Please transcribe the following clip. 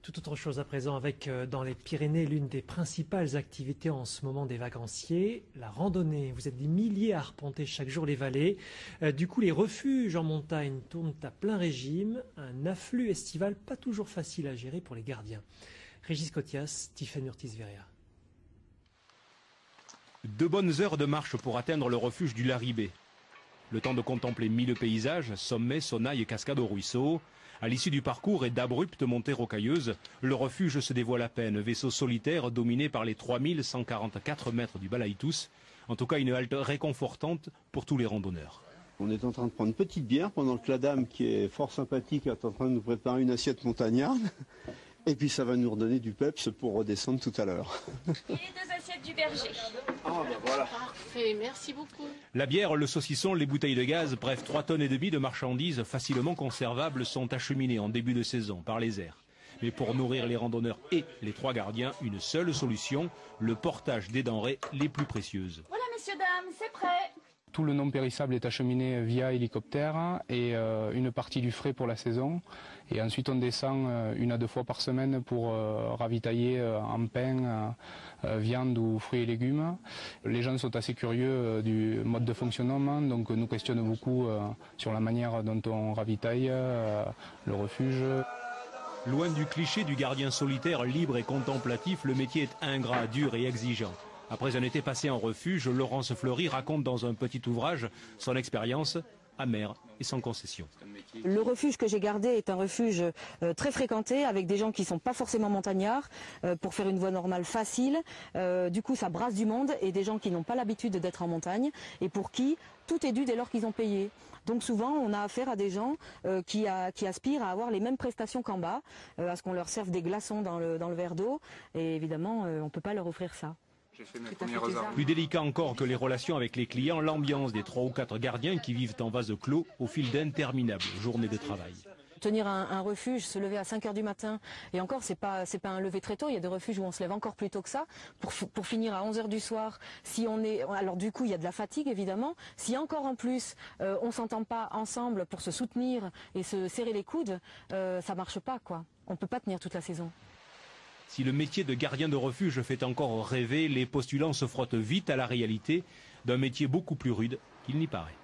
Tout autre chose à présent avec dans les Pyrénées l'une des principales activités en ce moment des vacanciers, la randonnée. Vous êtes des milliers à arpenter chaque jour les vallées. Du coup, les refuges en montagne tournent à plein régime. Un afflux estival pas toujours facile à gérer pour les gardiens. Régis Cotias, Tiffaine Urtis-Verea. 2 bonnes heures de marche pour atteindre le refuge du Larribé. Le temps de contempler 1000 paysages, sommets, sonnailles et cascades au ruisseau. À l'issue du parcours et d'abruptes montées rocailleuses, le refuge se dévoile à peine, vaisseau solitaire dominé par les 3144 mètres du Balaïtous. En tout cas, une halte réconfortante pour tous les randonneurs. On est en train de prendre une petite bière pendant que la dame, qui est fort sympathique, est en train de nous préparer une assiette montagnarde. Et puis ça va nous redonner du peps pour redescendre tout à l'heure. Et les 2 assiettes du berger. Ah ben voilà. Parfait, merci beaucoup. La bière, le saucisson, les bouteilles de gaz, bref 3,5 tonnes de marchandises facilement conservables sont acheminées en début de saison par les airs. Mais pour nourrir les randonneurs et les 3 gardiens, une seule solution, le portage des denrées les plus précieuses. Voilà messieurs, dames, c'est prêt. Tout le non périssable est acheminé via hélicoptère et une partie du frais pour la saison. Et ensuite on descend 1 à 2 fois par semaine pour ravitailler en pain, viande ou fruits et légumes. Les gens sont assez curieux du mode de fonctionnement, donc nous questionnent beaucoup sur la manière dont on ravitaille le refuge. Loin du cliché du gardien solitaire libre et contemplatif, le métier est ingrat, dur et exigeant. Après un été passé en refuge, Laurence Fleury raconte dans un petit ouvrage son expérience amère et sans concession. Le refuge que j'ai gardé est un refuge très fréquenté avec des gens qui ne sont pas forcément montagnards pour faire une voie normale facile. Du coup ça brasse du monde et des gens qui n'ont pas l'habitude d'être en montagne et pour qui tout est dû dès lors qu'ils ont payé. Donc souvent on a affaire à des gens qui aspirent à avoir les mêmes prestations qu'en bas, à ce qu'on leur serve des glaçons dans le verre d'eau et évidemment on ne peut pas leur offrir ça. Plus délicat encore que les relations avec les clients, l'ambiance des 3 ou 4 gardiens qui vivent en vase clos au fil d'interminables journées de travail. Tenir un refuge, se lever à 5 h du matin, et encore c'est pas un lever très tôt, il y a des refuges où on se lève encore plus tôt que ça, pour finir à 11 h du soir, alors du coup il y a de la fatigue évidemment, si encore en plus on s'entend pas ensemble pour se soutenir et se serrer les coudes, ça marche pas quoi, on peut pas tenir toute la saison. Si le métier de gardien de refuge fait encore rêver, les postulants se frottent vite à la réalité d'un métier beaucoup plus rude qu'il n'y paraît.